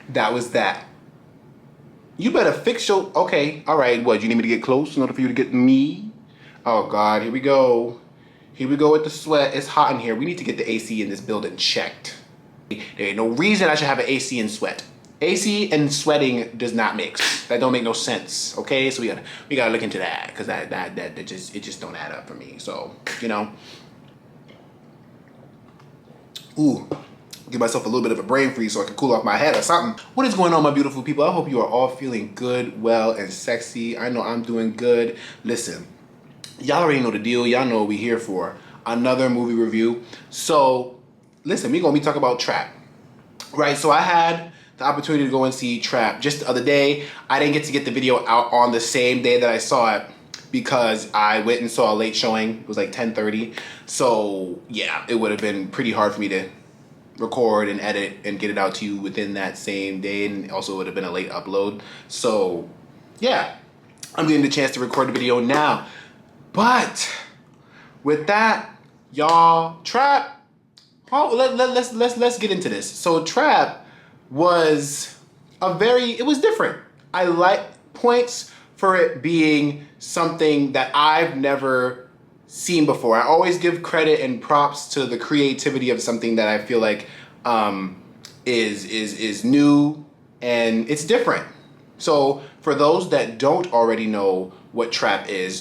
That was that. You better fix your... Okay, all right. What, you need me to get close in order for you to get me? Oh, God, here we go. Here we go with the sweat. It's hot in here. We need to get the AC in this building checked. There ain't no reason I should have an AC and sweat. AC and sweating does not mix. That don't make no sense. Okay, so we gotta look into that because that just don't add up for me. So you know, ooh, give myself a little bit of a brain freeze so I can cool off my head or something. What is going on, my beautiful people? I hope you are all feeling good, well, and sexy. I know I'm doing good. Listen, y'all already know the deal. Y'all know what we're here for. Another movie review. So listen, we're gonna be talking about Trap. Right, so I had the opportunity to go and see Trap just the other day. I didn't get to get the video out on the same day that I saw it because I went and saw a late showing. It was like 10:30. So yeah, it would have been pretty hard for me to record and edit and get it out to you within that same day, and also it would have been a late upload. So yeah, I'm getting the chance to record the video now. But with that, y'all, Trap. Oh, let's get into this. So Trap was it was different. I like points for it being something that I've never seen before. I always give credit and props to the creativity of something that I feel like is new and it's different. So for those that don't already know what Trap is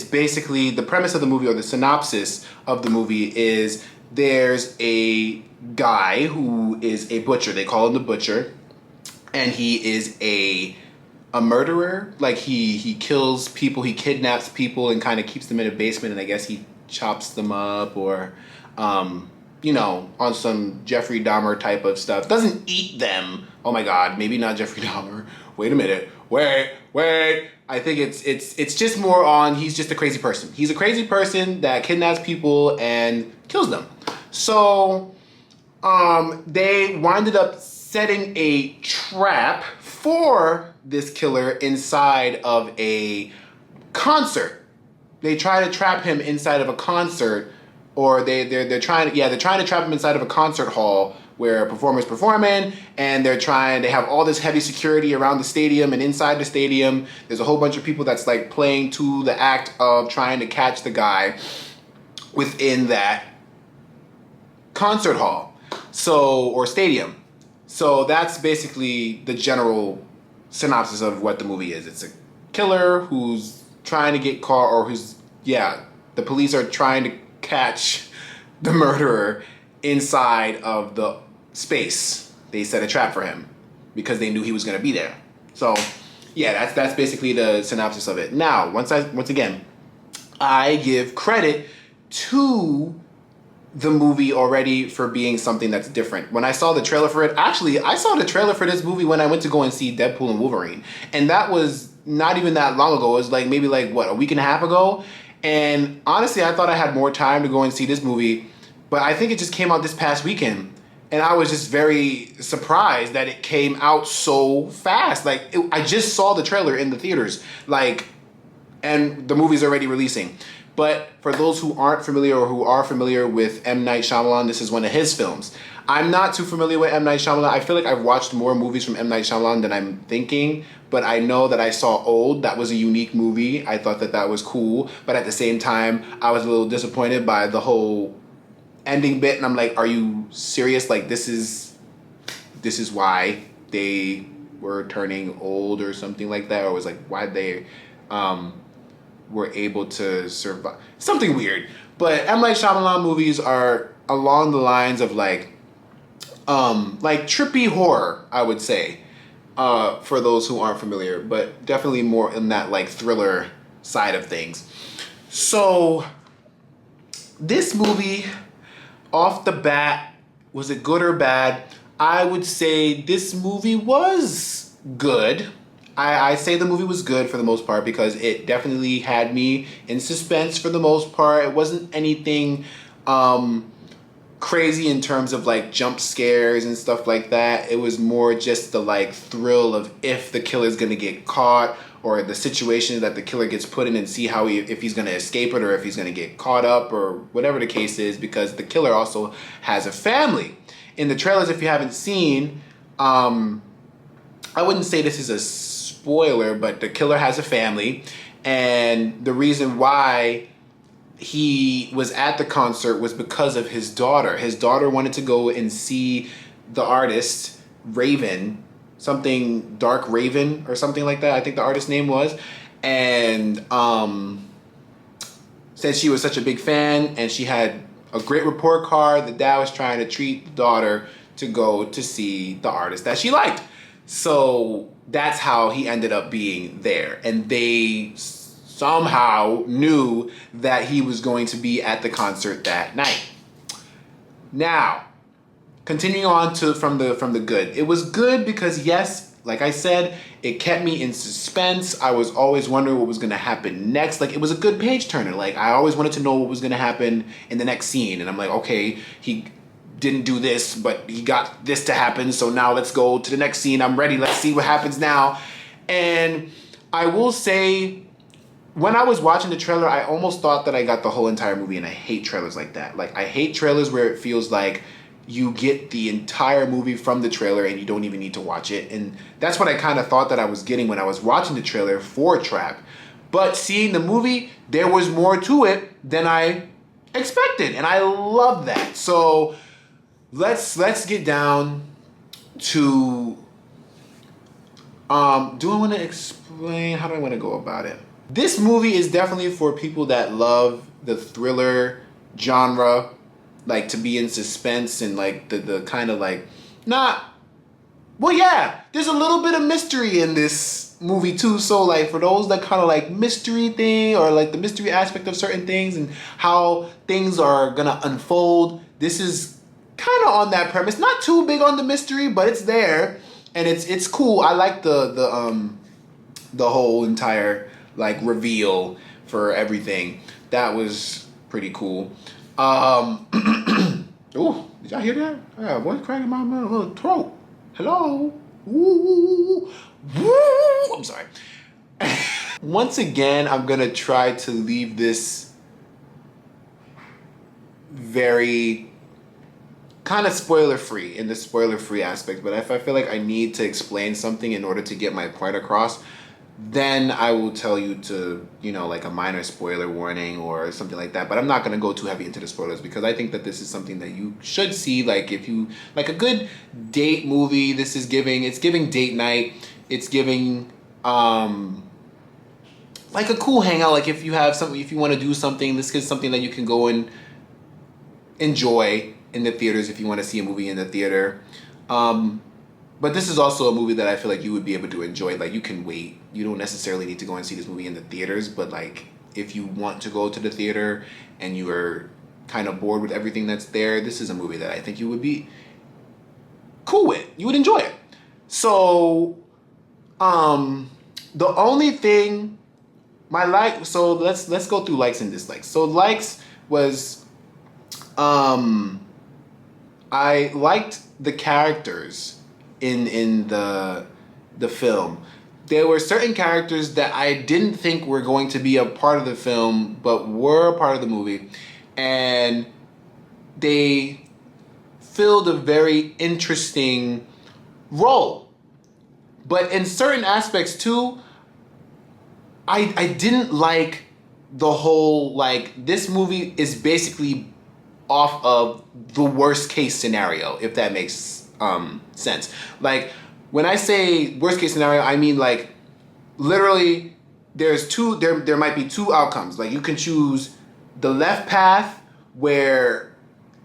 basically the premise of the movie, or the synopsis of the movie is there's a guy who is a butcher. They call him the Butcher. And he is a murderer. Like he kills people, he kidnaps people and kind of keeps them in a basement, and I guess he chops them up or, you know, on some Jeffrey Dahmer type of stuff. Doesn't eat them. Oh my God, maybe not Jeffrey Dahmer. Wait a minute. Wait. I think it's just more on he's just a crazy person. He's a crazy person that kidnaps people and kills them. So they winded up setting a trap for this killer inside of a concert. They try to trap him inside of a concert, or they're trying to trap him inside of a concert hall where a performer's performing, and they have all this heavy security around the stadium, and inside the stadium there's a whole bunch of people that's like playing to the act of trying to catch the guy within that concert hall, or stadium. So that's basically the general synopsis of what the movie is. It's a killer who's trying to get caught, or the police are trying to catch the murderer inside of the space. They set a trap for him because they knew he was going to be there. So yeah, that's basically the synopsis of it. Now, once again, I give credit to the movie already for being something that's different. When I saw the trailer for it, actually, I saw the trailer for this movie when I went to go and see Deadpool and Wolverine. And that was not even that long ago. It was like maybe a week and a half ago. And honestly, I thought I had more time to go and see this movie, but I think it just came out this past weekend. And I was just very surprised that it came out so fast. I just saw the trailer in the theaters, and the movie's already releasing. But for those who aren't familiar, or who are familiar with M. Night Shyamalan, this is one of his films. I'm not too familiar with M. Night Shyamalan. I feel like I've watched more movies from M. Night Shyamalan than I'm thinking, but I know that I saw Old. That was a unique movie. I thought that was cool, but at the same time, I was a little disappointed by the whole ending bit, and I'm like, are you serious? This is why they were turning old or something like that, or was why they were able to survive. Something weird. But M. Night Shyamalan movies are along the lines of trippy horror, I would say, for those who aren't familiar, but definitely more in that thriller side of things. So this movie, off the bat, was it good or bad? I would say this movie was good. I say the movie was good for the most part because it definitely had me in suspense for the most part. It wasn't anything crazy in terms of like jump scares and stuff like that. It was more just the like thrill of if the killer's gonna get caught, or the situation that the killer gets put in, and see how if he's gonna escape it or if he's gonna get caught up or whatever the case is, because the killer also has a family. In the trailers, if you haven't seen, I wouldn't say this is a spoiler, but the killer has a family, and the reason why he was at the concert was because of his daughter. His daughter wanted to go and see the artist, Raven, something Dark Raven or something like that, I think the artist's name was, and said she was such a big fan, and she had a great report card. The dad was trying to treat the daughter to go to see the artist that she liked. So that's how he ended up being there, and they somehow knew that he was going to be at the concert that night. Now, continuing on from the good. It was good because, yes, like I said, it kept me in suspense. I was always wondering what was going to happen next. Like, it was a good page turner. Like, I always wanted to know what was going to happen in the next scene. And I'm like, okay, he didn't do this, but he got this to happen. So now let's go to the next scene. I'm ready. Let's see what happens now. And I will say, when I was watching the trailer, I almost thought that I got the whole entire movie, and I hate trailers like that. Like, I hate trailers where it feels like you get the entire movie from the trailer and you don't even need to watch it. And that's what I kind of thought that I was getting when I was watching the trailer for Trap. But seeing the movie, there was more to it than I expected, and I love that. So let's get down to do I want to explain, how do I want to go about it? This movie is definitely for people that love the thriller genre, like to be in suspense and like the kind of like, there's a little bit of mystery in this movie too. So like for those that kind of like mystery thing, or like the mystery aspect of certain things and how things are gonna unfold, this is kind of on that premise. Not too big on the mystery, but it's there and it's cool. I like the whole entire like reveal for everything. That was pretty cool. Ooh, did y'all hear that? I got a voice cracking my little throat. Hello? Ooh, woo. I'm sorry. Once again, I'm gonna try to leave this very kind of spoiler free, in the spoiler free aspect, but if I feel like I need to explain something in order to get my point across, then I will tell you to, like a minor spoiler warning or something like that. But I'm not going to go too heavy into the spoilers because I think that this is something that you should see. Like if you, like a good date movie, it's giving date night. It's giving, like a cool hangout. Like if you want to do something, this is something that you can go and enjoy in the theaters if you want to see a movie in the theater. But this is also a movie that I feel like you would be able to enjoy. Like you can wait. You don't necessarily need to go and see this movie in the theaters, but like if you want to go to the theater and you are kind of bored with everything that's there, this is a movie that I think you would be cool with. You would enjoy it. So, the only thing so let's go through likes and dislikes. So likes was, I liked the characters in the film. There were certain characters that I didn't think were going to be a part of the film, but were a part of the movie, and they filled a very interesting role. But in certain aspects too, I didn't like the whole, like, this movie is basically off of the worst case scenario, if that makes sense. Like, when I say worst case scenario, I mean like literally there might be two outcomes. Like you can choose the left path, where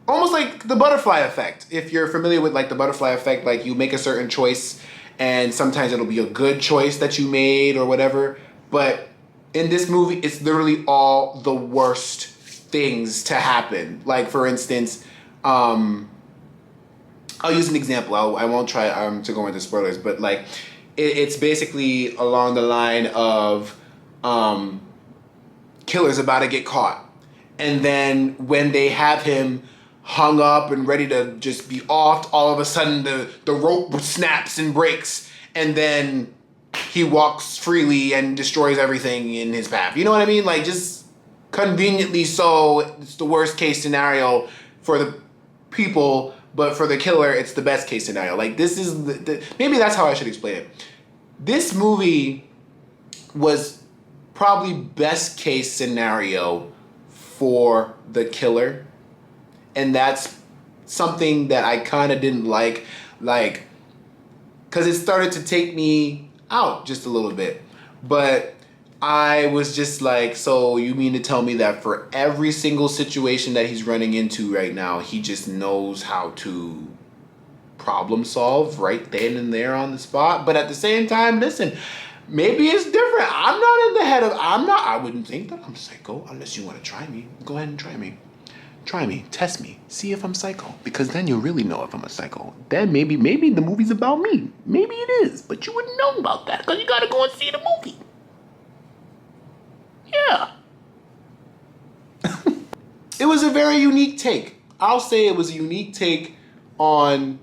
almost like the butterfly effect. If you're familiar with like the butterfly effect, like you make a certain choice and sometimes it'll be a good choice that you made or whatever. But in this movie, it's literally all the worst things to happen. Like for instance, I'll use an example. I won't try to go into spoilers, but like it's basically along the line of killer's about to get caught, and then when they have him hung up and ready to just be off. All of a sudden the rope snaps and breaks, and then he walks freely and destroys everything in his path. You know what I mean? Like, just conveniently so, it's the worst case scenario for the people, but for the killer, it's the best case scenario. Like, this is maybe that's how I should explain it. This movie was probably best case scenario for the killer, and that's something that I kind of didn't like, because it started to take me out just a little bit. But I was just like, so you mean to tell me that for every single situation that he's running into right now, he just knows how to problem solve right then and there on the spot? But at the same time, listen, maybe it's different. I'm not in the head of, I wouldn't think that I'm psycho unless you want to try me. Go ahead and try me. Try me, test me, see if I'm psycho. Because then you'll really know if I'm a psycho. Then maybe the movie's about me. Maybe it is, but you wouldn't know about that because you gotta go and see the movie. Yeah. It was a very unique take. I'll say it was a unique take on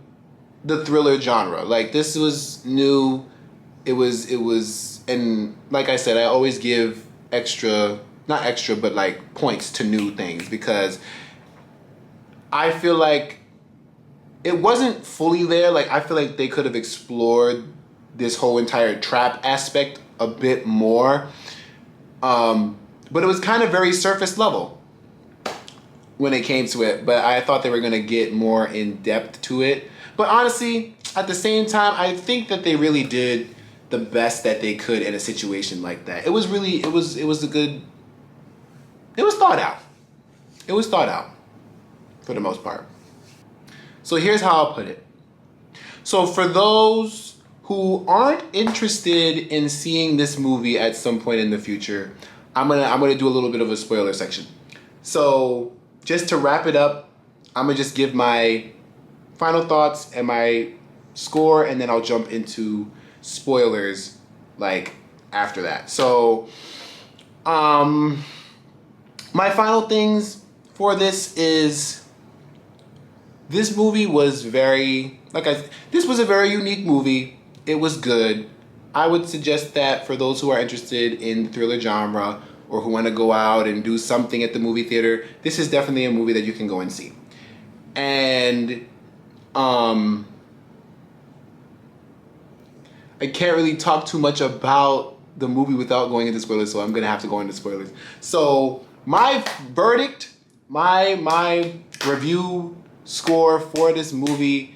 the thriller genre. Like, this was new. It was, and like I said, I always give not extra, but like points to new things, because I feel like it wasn't fully there. Like, I feel like they could have explored this whole entire trap aspect a bit more. But it was kind of very surface level when it came to it. But I thought they were going to get more in depth to it. But honestly, at the same time, I think that they really did the best that they could in a situation like that. It was really, it was a good, it was thought out. It was thought out for the most part. So here's how I'll put it. So for those who aren't interested in seeing this movie at some point in the future, I'm gonna do a little bit of a spoiler section. So just to wrap it up, I'm gonna just give my final thoughts and my score, and then I'll jump into spoilers like after that. So my final things for this is, this movie was this was a very unique movie. It was good. I would suggest that for those who are interested in the thriller genre, or who want to go out and do something at the movie theater, this is definitely a movie that you can go and see. And I can't really talk too much about the movie without going into spoilers, so I'm gonna have to go into spoilers. So my verdict, my review score for this movie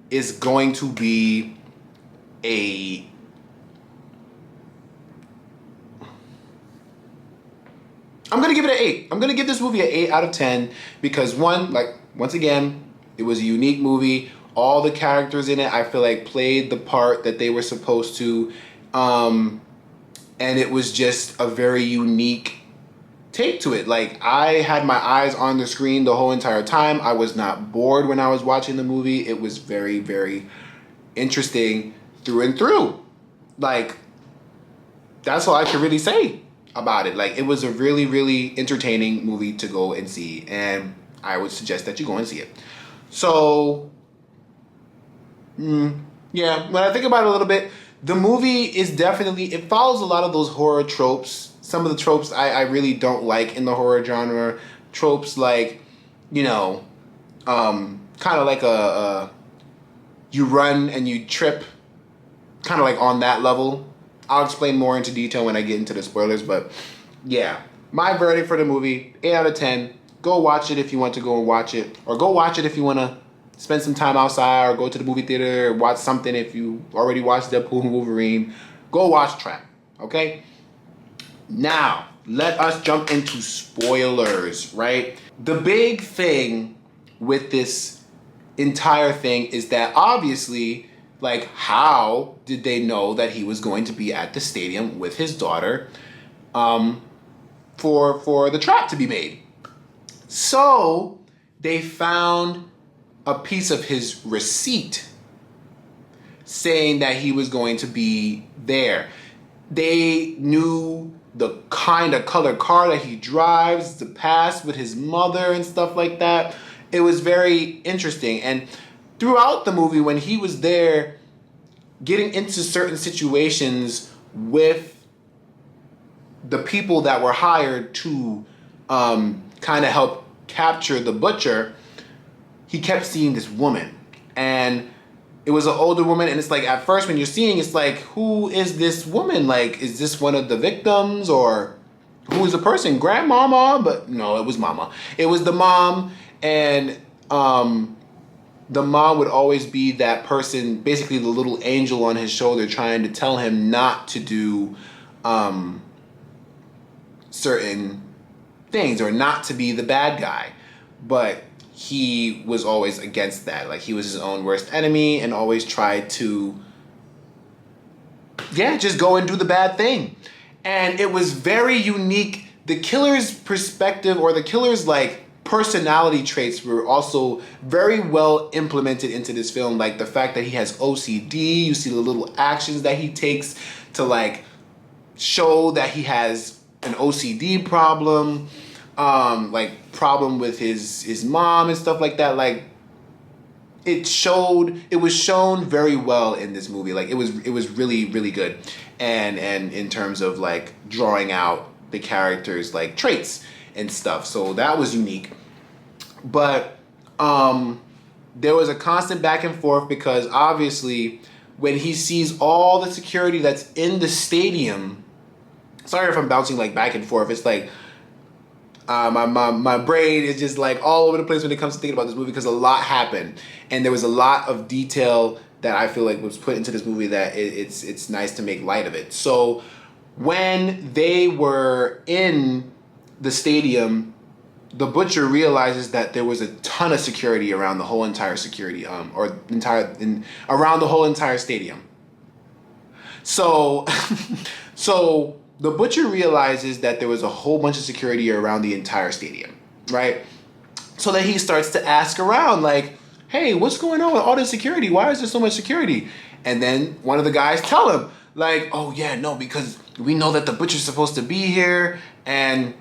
is going to be I'm going to give it an 8. I'm going to give this movie an 8 out of 10 because, once again, it was a unique movie. All the characters in it, I feel like, played the part that they were supposed to. And it was just a very unique take to it. Like, I had my eyes on the screen the whole entire time. I was not bored when I was watching the movie. It was very, very interesting through and through. Like, that's all I can really say about it. Like, it was a really, really entertaining movie to go and see, and I would suggest that you go and see it. So, yeah, when I think about it a little bit, the movie is definitely, it follows a lot of those horror tropes. Some of the tropes I really don't like in the horror genre. Tropes like, you know, kind of like you run and you trip, kind of like on that level. I'll explain more into detail when I get into the spoilers, but yeah, my verdict for the movie, 8 out of 10. Go watch it if you want to go and watch it, or go watch it if you want to spend some time outside, or go to the movie theater or watch something if you already watched Deadpool and Wolverine. Go watch Trap, okay? Now, let us jump into spoilers, right? The big thing with this entire thing is that obviously, like, how did they know that he was going to be at the stadium with his daughter for the trap to be made? So they found a piece of his receipt saying that he was going to be there. They knew the kind of color car that he drives, the past with his mother and stuff like that. it was very interesting. And throughout the movie, when he was there getting into certain situations with the people that were hired to kind of help capture the butcher, he kept seeing this woman. And it was an older woman, and it's like, at first when you're seeing, it's like, who is this woman? Like, is this one of the victims, or who is the person? Grandmama? But no, it was mama. It was the mom, and the mom would always be that person, basically the little angel on his shoulder, trying to tell him not to do certain things, or not to be the bad guy. But he was always against that. Like, he was his own worst enemy and always tried to, just go and do the bad thing. And it was very unique. The killer's perspective, or the killer's like personality traits, were also very well implemented into this film. Like the fact that he has OCD, you see the little actions that he takes to like show that he has an OCD problem, like problem with his mom and stuff like that. Like it was shown very well in this movie. Like it was really, really good. And in terms of like drawing out the characters' like traits and stuff. So that was unique. But there was a constant back and forth, because obviously when he sees all the security that's in the stadium, sorry if I'm bouncing like back and forth, it's like my brain is just like all over the place when it comes to thinking about this movie, because a lot happened, and there was a lot of detail that I feel like was put into this movie that it's nice to make light of it. So when they were in the stadium, the butcher realizes that there was a ton of security around the whole entire around the whole entire stadium. So so the butcher realizes that there was a whole bunch of security around the entire stadium, right? So then he starts to ask around, like, hey, what's going on with all this security? Why is there so much security? And then one of the guys tell him, like, oh yeah, no, because we know that the butcher's supposed to be here, and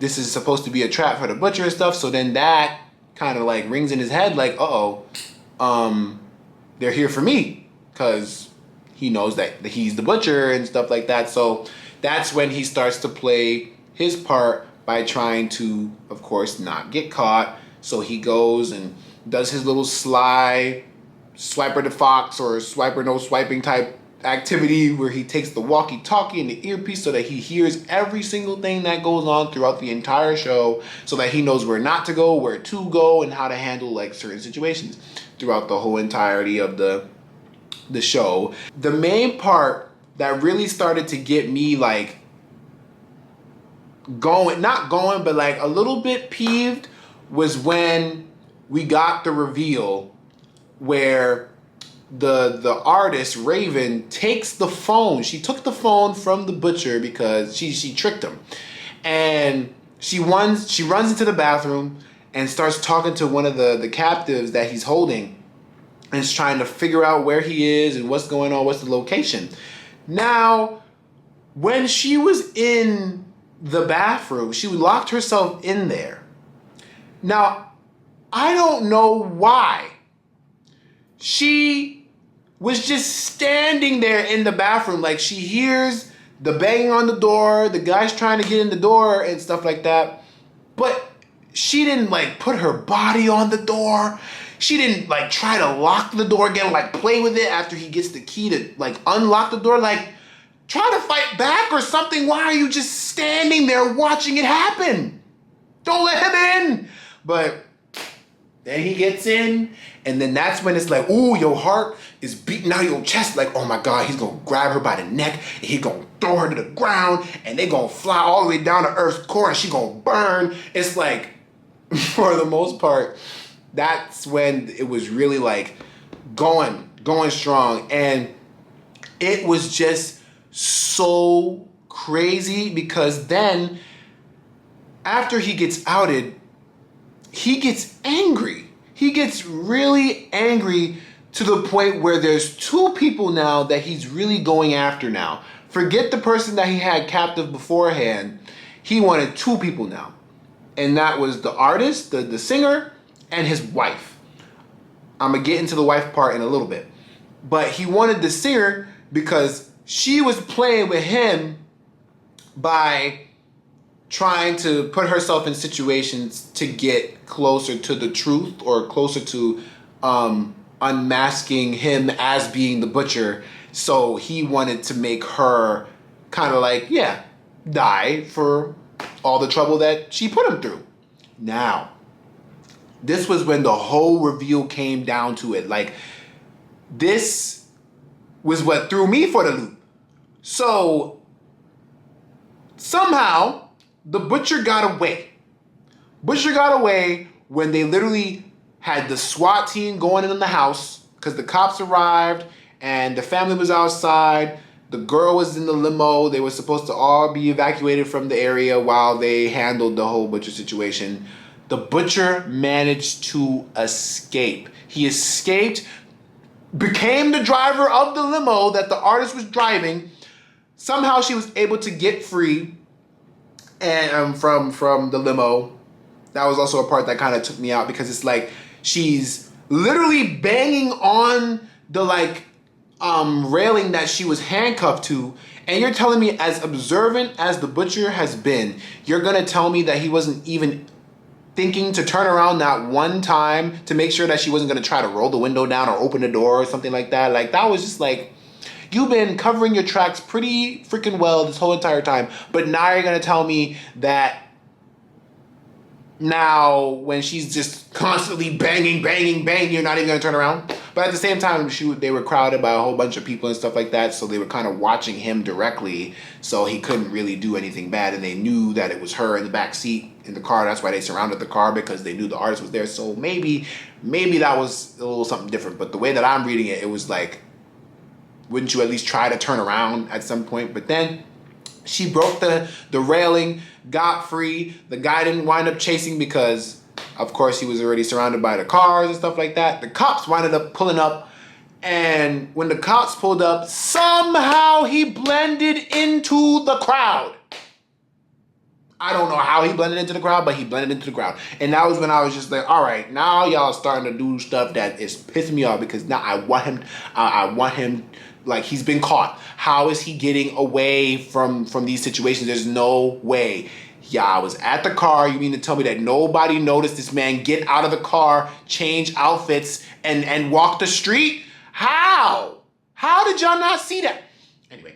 this is supposed to be a trap for the butcher and stuff. So then that kind of like rings in his head, like, they're here for me, because he knows that he's the butcher and stuff like that. So that's when he starts to play his part by trying to, of course, not get caught. So he goes and does his little sly swiper the fox or swiper no swiping type activity, where he takes the walkie-talkie and the earpiece so that he hears every single thing that goes on throughout the entire show, so that he knows where not to go, where to go, and how to handle like certain situations throughout the whole entirety of the show. The main part that really started to get me like not going, but like a little bit peeved, was when we got the reveal where the artist Raven takes the phone. She took the phone from the butcher because she tricked him, and she runs into the bathroom and starts talking to one of the captives that he's holding, and is trying to figure out where he is and what's going on, what's the location. Now, when she was in the bathroom, she locked herself in there. Now, I don't know why. She was just standing there in the bathroom. Like, she hears the banging on the door, the guy's trying to get in the door and stuff like that. But she didn't like put her body on the door. She didn't like try to lock the door again, like play with it after he gets the key to like unlock the door. Like, try to fight back or something. Why are you just standing there watching it happen? Don't let him in. But then he gets in, and then that's when it's like, ooh, your heart is beating out your chest. Like, oh my God, he's gonna grab her by the neck, and he's gonna throw her to the ground, and they gonna fly all the way down to Earth's core, and she gonna burn. It's like, for the most part, that's when it was really like going strong. And it was just so crazy, because then after he gets outed, he gets angry. He gets really angry to the point where there's two people now that he's really going after now. Forget the person that he had captive beforehand. He wanted two people now. And that was the artist, the singer, and his wife. I'm going to get into the wife part in a little bit. But he wanted the singer because she was playing with him by trying to put herself in situations to get closer to the truth or closer to unmasking him as being the butcher. So he wanted to make her kind of like, die for all the trouble that she put him through. Now, this was when the whole reveal came down to it. Like, this was what threw me for the loop. So, somehow, the butcher got away. Butcher got away when they literally had the SWAT team going in the house because the cops arrived and the family was outside. The girl was in the limo. They were supposed to all be evacuated from the area while they handled the whole butcher situation. The butcher managed to escape. He escaped, became the driver of the limo that the artist was driving. Somehow she was able to get free and from the limo. That was also a part that kind of took me out because it's like she's literally banging on the railing that she was handcuffed to, and you're telling me, as observant as the butcher has been, you're gonna tell me that he wasn't even thinking to turn around that one time to make sure that she wasn't gonna try to roll the window down or open the door or something like that? Like, that was just like, you've been covering your tracks pretty freaking well this whole entire time, but now you're gonna tell me that now when she's just constantly banging, you're not even gonna turn around? But at the same time, they were crowded by a whole bunch of people and stuff like that, so they were kind of watching him directly, so he couldn't really do anything bad, and they knew that it was her in the back seat in the car. That's why they surrounded the car, because they knew the artist was there. So maybe that was a little something different. But the way that I'm reading it was like, wouldn't you at least try to turn around at some point? But then she broke the railing, got free. The guy didn't wind up chasing because, of course, he was already surrounded by the cars and stuff like that. The cops winded up pulling up, and when the cops pulled up, somehow he blended into the crowd. I don't know how he blended into the crowd, but he blended into the crowd. And that was when I was just like, all right, now y'all are starting to do stuff that is pissing me off, because now I want him, like, he's been caught. How is he getting away from these situations? There's no way. Yeah, I was at the car. You mean to tell me that nobody noticed this man get out of the car, change outfits, and walk the street? How? How did y'all not see that? Anyway,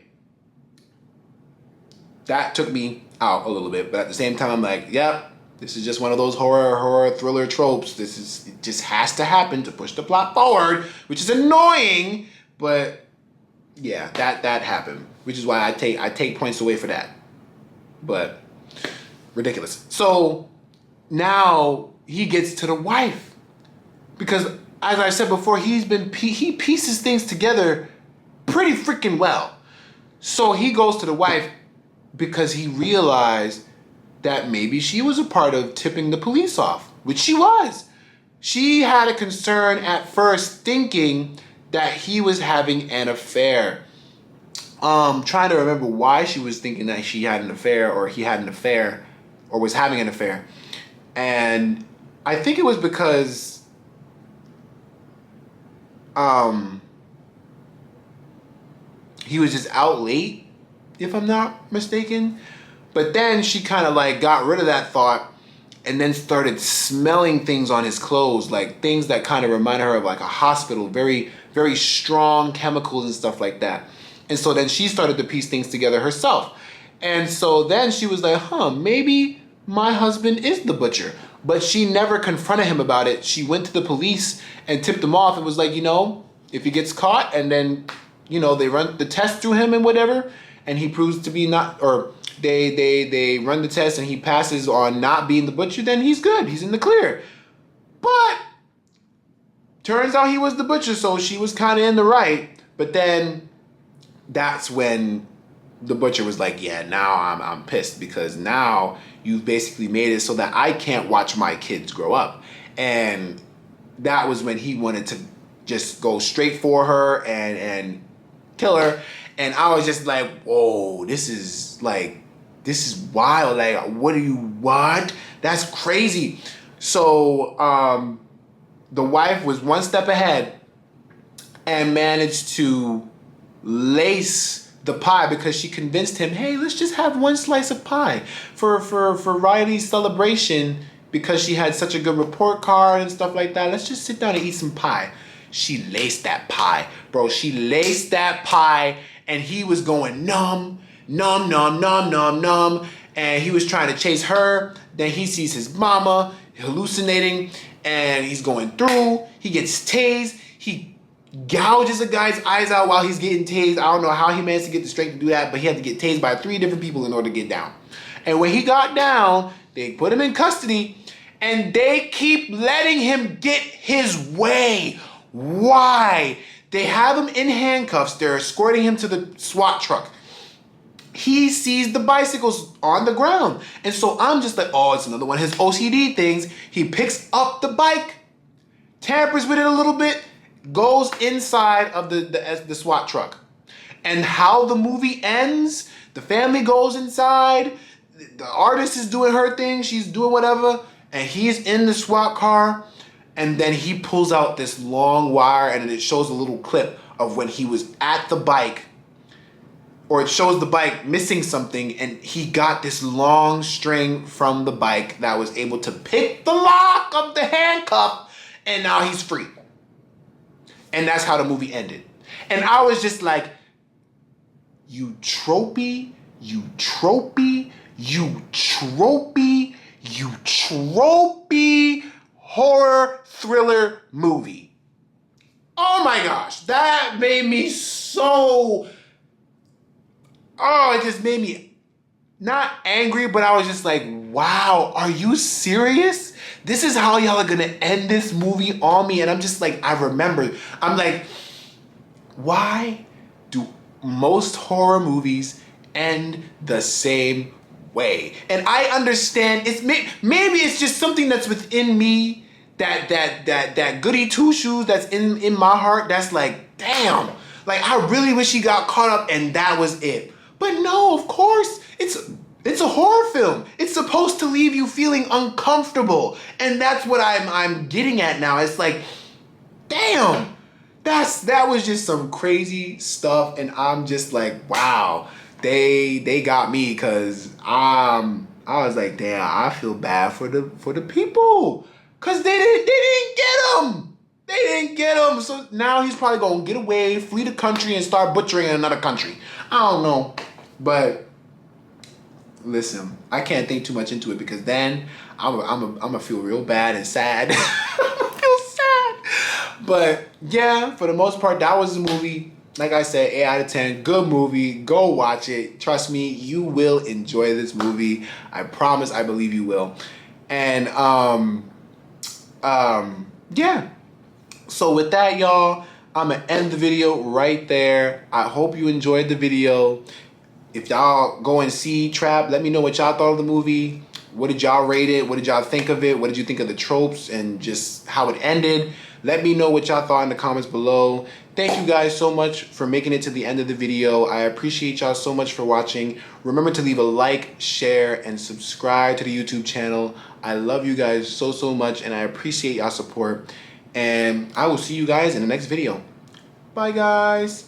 that took me out a little bit, but at the same time, I'm like, yep, this is just one of those horror thriller tropes. It just has to happen to push the plot forward, which is annoying, but yeah, that happened, which is why I take points away for that. But ridiculous. So now he gets to the wife, because as I said before, he pieces things together pretty freaking well. So he goes to the wife because he realized that maybe she was a part of tipping the police off, which she was. She had a concern at first, thinking that he was having an affair. Trying to remember why she was thinking that she had an affair, or he had an affair, or was having an affair. And I think it was because he was just out late, if I'm not mistaken. But then she kind of like got rid of that thought and then started smelling things on his clothes, like things that kind of reminded her of like a hospital, very, very strong chemicals and stuff like that. And so then she started to piece things together herself. And so then she was like, maybe my husband is the butcher. But she never confronted him about it. She went to the police and tipped him off and was like, if he gets caught and then, they run the test through him and whatever, and he proves to be not, or they run the test and he passes on not being the butcher, then he's good. He's in the clear. But turns out he was the butcher, so she was kind of in the right. But then that's when the butcher was like, yeah, now I'm pissed, because now you've basically made it so that I can't watch my kids grow up. And that was when he wanted to just go straight for her and kill her. And I was just like, whoa, this is wild. Like, what? That's crazy. So the wife was one step ahead and managed to lace the pie because she convinced him, hey, let's just have one slice of pie for Riley's celebration because she had such a good report card and stuff like that. Let's just sit down and eat some pie. She laced that pie, bro. She laced that pie, and he was going numb, numb, numb, numb, numb, numb, and he was trying to chase her. Then he sees his mama hallucinating, and he's going through. He gets tased. He gouges a guy's eyes out while he's getting tased. I don't know how he managed to get the strength to do that, but he had to get tased by 3 different people in order to get down. And when he got down, they put him in custody, and they keep letting him get his way. Why? They have him in handcuffs. They're escorting him to the SWAT truck. He sees the bicycles on the ground. And so I'm just like, oh, it's another one of his OCD things. He picks up the bike, tampers with it a little bit, goes inside of the SWAT truck. And how the movie ends, the family goes inside, the artist is doing her thing, she's doing whatever, and he's in the SWAT car. And then he pulls out this long wire, and it shows a little clip of when he was at the bike, or it shows the bike missing something, and he got this long string from the bike that was able to pick the lock of the handcuff, and now he's free. And that's how the movie ended. And I was just like, you tropey, you tropey, you tropey, you tropey horror thriller movie. Oh my gosh, that made me so... Oh, it just made me not angry, but I was just like, wow, are you serious? This is how y'all are gonna end this movie on me? And I'm just like, I remember, I'm like, why do most horror movies end the same way? And I understand, it's maybe it's just something that's within me, that goody two shoes that's in my heart, that's like, damn, like I really wish he got caught up and that was it. But no, of course, it's a horror film. It's supposed to leave you feeling uncomfortable. And that's what I'm getting at now. It's like, damn, that was just some crazy stuff. And I'm just like, wow, they got me, because I was like, damn, I feel bad for the people. Because they didn't get him. They didn't get him. So now he's probably going to get away, flee the country, and start butchering in another country. I don't know. But listen, I can't think too much into it, because then I'm gonna feel real bad and sad. I feel sad. But yeah, for the most part, that was the movie. Like I said, 8 out of 10. Good movie. Go watch it. Trust me, you will enjoy this movie. I promise. I believe you will. And yeah. So with that, y'all, I'm gonna end the video right there. I hope you enjoyed the video. If y'all go and see Trap, let me know what y'all thought of the movie. What did y'all rate it? What did y'all think of it? What did you think of the tropes and just how it ended? Let me know what y'all thought in the comments below. Thank you guys so much for making it to the end of the video. I appreciate y'all so much for watching. Remember to leave a like, share, and subscribe to the YouTube channel. I love you guys so, so much, and I appreciate y'all support. And I will see you guys in the next video. Bye, guys.